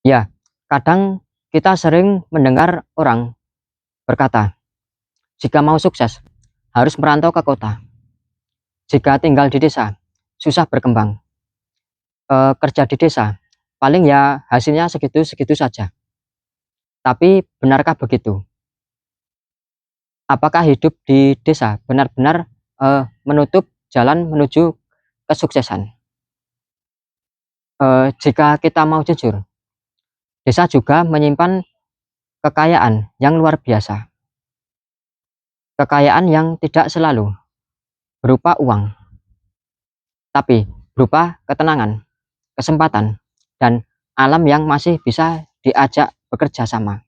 Ya, kadang kita sering mendengar orang berkata, jika mau sukses, harus merantau ke kota. Jika tinggal di desa, susah berkembang. Kerja di desa, paling ya hasilnya segitu-segitu saja. Tapi benarkah begitu? Apakah hidup di desa benar-benar menutup jalan menuju kesuksesan? Jika kita mau jujur, desa juga menyimpan kekayaan yang luar biasa. Kekayaan yang tidak selalu berupa uang, tapi berupa ketenangan, kesempatan, dan alam yang masih bisa diajak bekerja sama.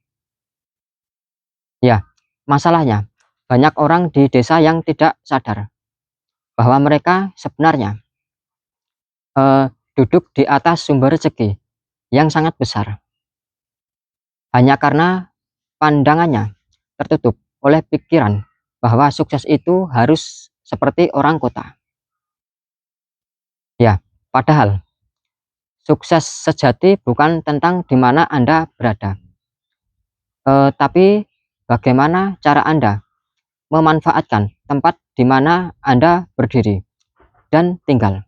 Ya, masalahnya banyak orang di desa yang tidak sadar bahwa mereka sebenarnya duduk di atas sumber rezeki yang sangat besar, hanya karena pandangannya tertutup oleh pikiran bahwa sukses itu harus seperti orang kota. Ya, padahal sukses sejati bukan tentang di mana Anda berada, tapi bagaimana cara Anda memanfaatkan tempat di mana Anda berdiri dan tinggal.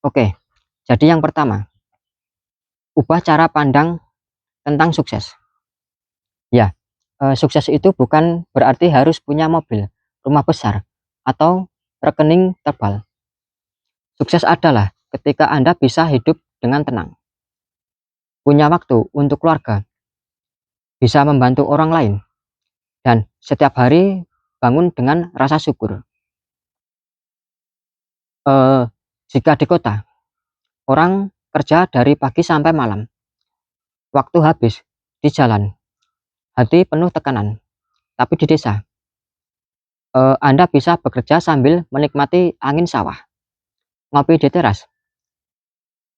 Oke, jadi yang pertama, ubah cara pandang tentang sukses. Ya, sukses itu bukan berarti harus punya mobil, rumah besar, atau rekening tebal. Sukses adalah ketika Anda bisa hidup dengan tenang, punya waktu untuk keluarga, bisa membantu orang lain, dan setiap hari bangun dengan rasa syukur. Eh, Jika di kota, orang kerja dari pagi sampai malam, waktu habis di jalan, hati penuh tekanan. Tapi di desa, Anda bisa bekerja sambil menikmati angin sawah, ngopi di teras,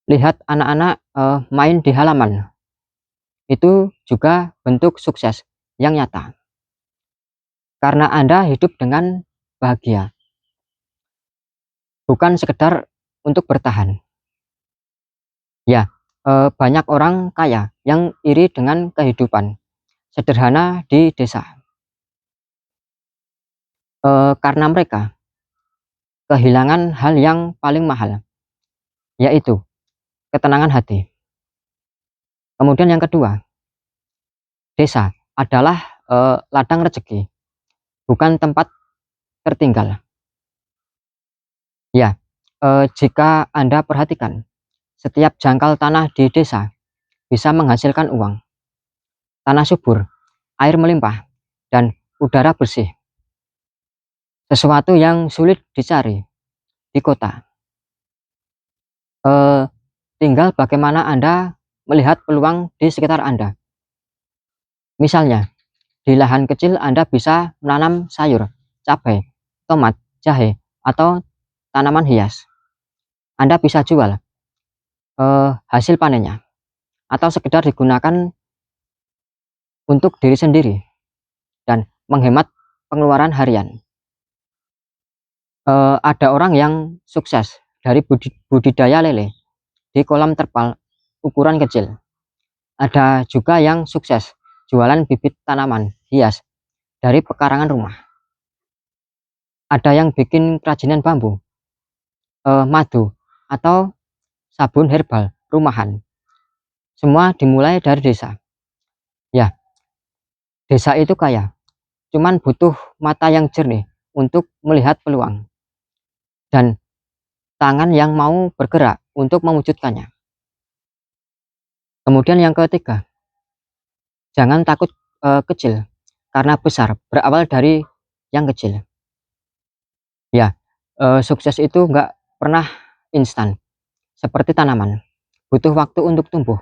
lihat anak-anak main di halaman. Itu juga bentuk sukses yang nyata. Karena Anda hidup dengan bahagia, bukan sekedar untuk bertahan. Ya, banyak orang kaya yang iri dengan kehidupan sederhana di desa. Karena mereka kehilangan hal yang paling mahal, yaitu ketenangan hati. Kemudian yang kedua, desa adalah ladang rezeki, bukan tempat tertinggal. Ya, jika Anda perhatikan, setiap jangkal tanah di desa bisa menghasilkan uang, tanah subur, air melimpah, dan udara bersih. Sesuatu yang sulit dicari di kota. Eh, Tinggal bagaimana Anda melihat peluang di sekitar Anda. Misalnya, di lahan kecil Anda bisa menanam sayur, cabai, tomat, jahe, atau tanaman hias. Anda bisa jual hasil panennya, atau sekedar digunakan untuk diri sendiri dan menghemat pengeluaran harian. Ada orang yang sukses dari budidaya lele di kolam terpal ukuran kecil. Ada juga yang sukses jualan bibit tanaman hias dari pekarangan rumah. Ada yang bikin kerajinan bambu, madu, atau sabun herbal rumahan. Semua dimulai dari desa. Ya, desa itu kaya, cuman butuh mata yang jernih untuk melihat peluang dan tangan yang mau bergerak untuk mewujudkannya. Kemudian yang ketiga, jangan takut kecil, karena besar berawal dari yang kecil. Ya, sukses itu nggak pernah instan, seperti tanaman, butuh waktu untuk tumbuh.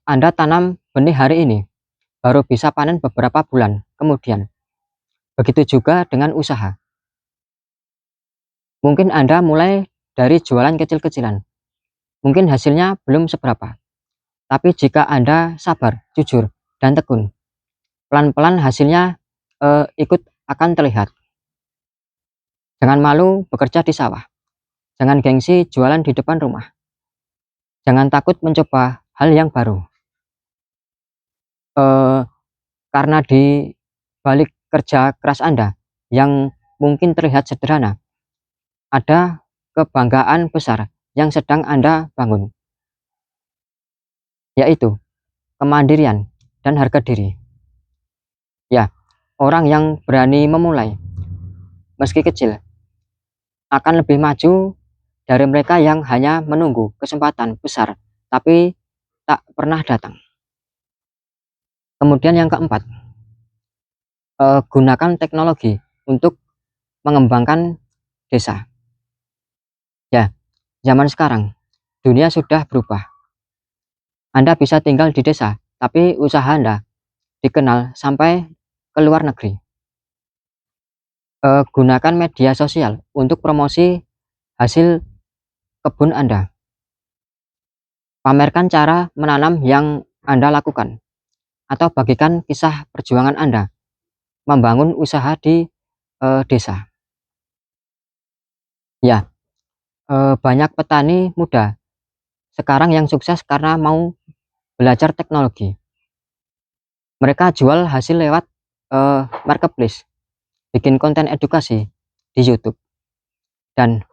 Anda tanam benih hari ini, baru bisa panen beberapa bulan kemudian. Begitu juga dengan usaha. Mungkin Anda mulai dari jualan kecil-kecilan, mungkin hasilnya belum seberapa. Tapi jika Anda sabar, jujur, dan tekun, pelan-pelan hasilnya ikut akan terlihat. Jangan malu bekerja di sawah. Jangan gengsi jualan di depan rumah. Jangan takut mencoba hal yang baru. Karena di balik kerja keras Anda yang mungkin terlihat sederhana, ada kebanggaan besar yang sedang Anda bangun, yaitu kemandirian dan harga diri. Ya, orang yang berani memulai, meski kecil, akan lebih maju dari mereka yang hanya menunggu kesempatan besar tapi tak pernah datang. Kemudian yang keempat, gunakan teknologi untuk mengembangkan desa. Ya, zaman sekarang dunia sudah berubah. Anda bisa tinggal di desa, tapi usaha Anda dikenal sampai ke luar negeri. Gunakan media sosial untuk promosi hasil kebun Anda. Pamerkan cara menanam yang Anda lakukan, atau bagikan kisah perjuangan Anda membangun usaha di desa. Ya, banyak petani muda sekarang yang sukses karena mau belajar teknologi. Mereka jual hasil lewat marketplace, bikin konten edukasi di YouTube, dan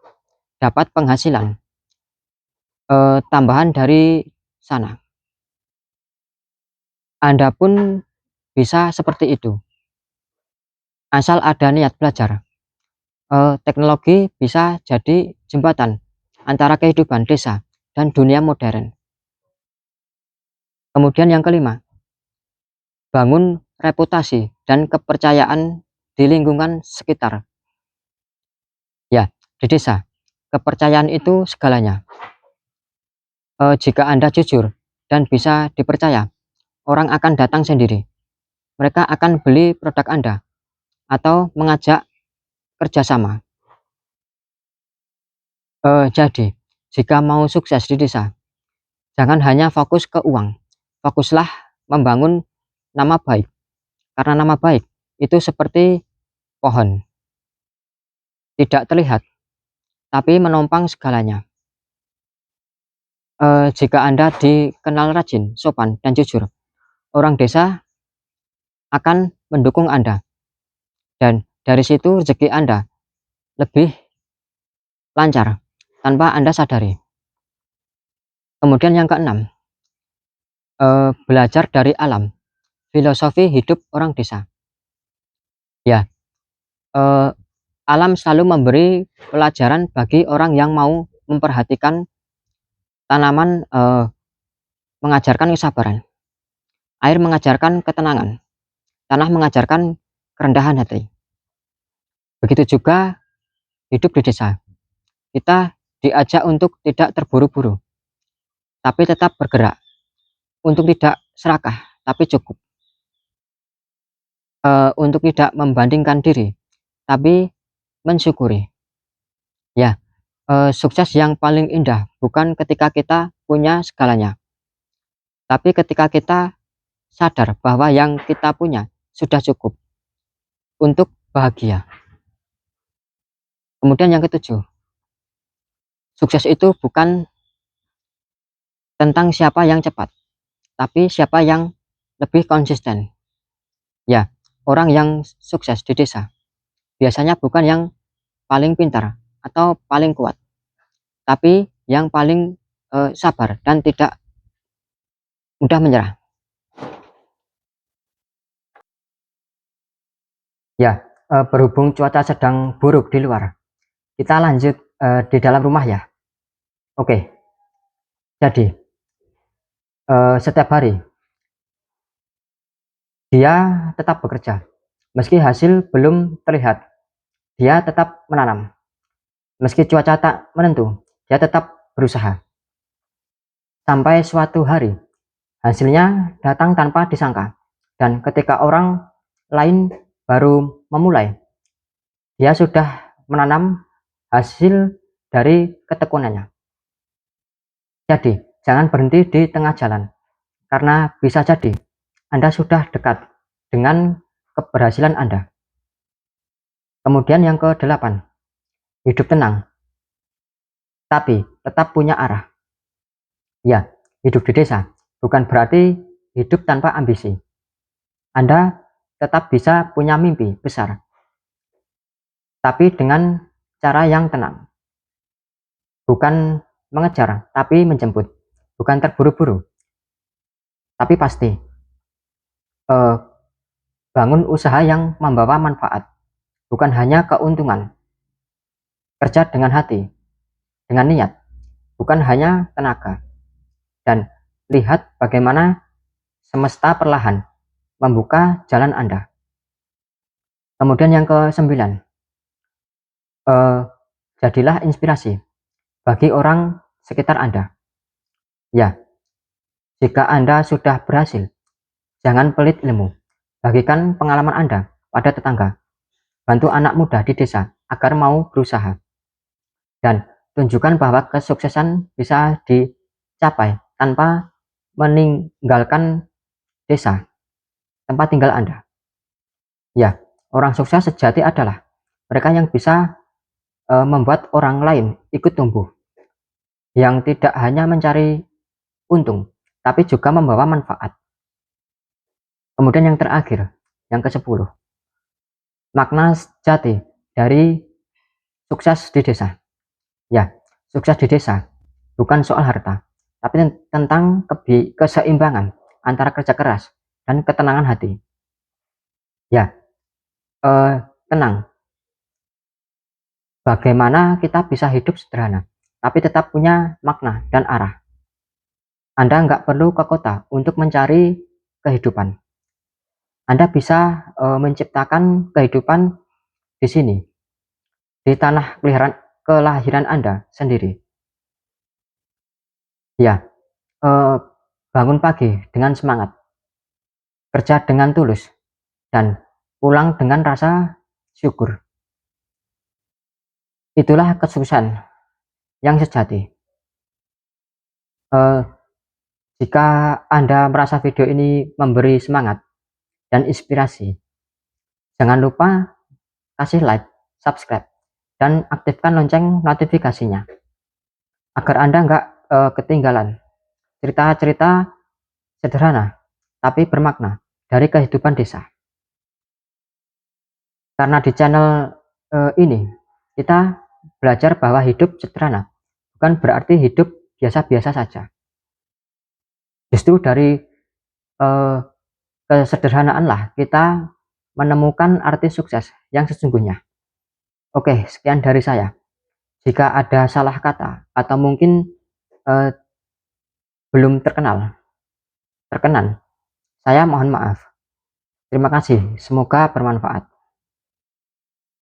dapat penghasilan tambahan dari sana. Anda pun bisa seperti itu, asal ada niat belajar. Teknologi bisa jadi jembatan antara kehidupan desa dan dunia modern. Kemudian yang kelima, bangun reputasi dan kepercayaan di lingkungan sekitar. Ya, di desa, kepercayaan itu segalanya. Jika Anda jujur dan bisa dipercaya, orang akan datang sendiri. Mereka akan beli produk Anda atau mengajak kerjasama. Jadi, jika mau sukses di desa, jangan hanya fokus ke uang. Fokuslah membangun nama baik. Karena nama baik itu seperti pohon. Tidak terlihat, tapi menopang segalanya. Jika Anda dikenal rajin, sopan, dan jujur, orang desa akan mendukung Anda. Dan dari situ rezeki Anda lebih lancar tanpa Anda sadari. Kemudian yang keenam, belajar dari alam. Filosofi hidup orang desa. Ya, alam selalu memberi pelajaran bagi orang yang mau memperhatikan. Tanaman mengajarkan kesabaran, air mengajarkan ketenangan, tanah mengajarkan kerendahan hati. Begitu juga hidup di desa. Kita diajak untuk tidak terburu-buru, tapi tetap bergerak. Untuk tidak serakah, tapi cukup. Untuk tidak membandingkan diri, tapi mensyukuri. Ya, sukses yang paling indah bukan ketika kita punya segalanya, tapi ketika kita sadar bahwa yang kita punya sudah cukup untuk bahagia. Kemudian yang ketujuh, sukses itu bukan tentang siapa yang cepat, tapi siapa yang lebih konsisten. Ya, orang yang sukses di desa biasanya bukan yang paling pintar atau paling kuat, tapi yang paling sabar dan tidak mudah menyerah. Ya, berhubung cuaca sedang buruk di luar, kita lanjut di dalam rumah ya. Oke, jadi setiap hari dia tetap bekerja, meski hasil belum terlihat. Dia tetap menanam, meski cuaca tak menentu. Dia tetap berusaha. Sampai suatu hari, hasilnya datang tanpa disangka. Dan ketika orang lain baru memulai, dia sudah menanam hasil dari ketekunannya. Jadi, jangan berhenti di tengah jalan, karena bisa jadi Anda sudah dekat dengan keberhasilan Anda. Kemudian yang ke-8, hidup tenang, tapi tetap punya arah. Ya, hidup di desa bukan berarti hidup tanpa ambisi. Anda tetap bisa punya mimpi besar, tapi dengan cara yang tenang. Bukan mengejar, tapi menjemput. Bukan terburu-buru, tapi pasti. Eh, Bangun usaha yang membawa manfaat, bukan hanya keuntungan. Kerja dengan hati, dengan niat, bukan hanya tenaga. Dan lihat bagaimana semesta perlahan membuka jalan Anda. Kemudian yang ke-9, jadilah inspirasi bagi orang sekitar Anda. Ya, jika Anda sudah berhasil, jangan pelit ilmu. Bagikan pengalaman Anda pada tetangga. Bantu anak muda di desa agar mau berusaha. Dan tunjukkan bahwa kesuksesan bisa dicapai tanpa meninggalkan desa, tempat tinggal Anda. Ya, orang sukses sejati adalah mereka yang bisa membuat orang lain ikut tumbuh, yang tidak hanya mencari untung, tapi juga membawa manfaat. Kemudian yang terakhir, yang ke-10, makna sejati dari sukses di desa. Ya, sukses di desa bukan soal harta, tapi tentang keseimbangan antara kerja keras dan ketenangan hati. Ya, tenang. Bagaimana kita bisa hidup sederhana, tapi tetap punya makna dan arah. Anda nggak perlu ke kota untuk mencari kehidupan. Anda bisa menciptakan kehidupan di sini, di tanah kelahiran Anda sendiri. Ya, bangun pagi dengan semangat, kerja dengan tulus, dan pulang dengan rasa syukur. Itulah kesuksesan yang sejati. Jika Anda merasa video ini memberi semangat dan inspirasi, jangan lupa kasih like, subscribe, dan aktifkan lonceng notifikasinya agar Anda nggak ketinggalan cerita-cerita sederhana tapi bermakna dari kehidupan desa. Karena di channel ini kita belajar bahwa hidup sederhana bukan berarti hidup biasa-biasa saja. Justru dari kesederhanaanlah kita menemukan arti sukses yang sesungguhnya. Oke, sekian dari saya. Jika ada salah kata atau mungkin belum terkenan, saya mohon maaf. Terima kasih, semoga bermanfaat.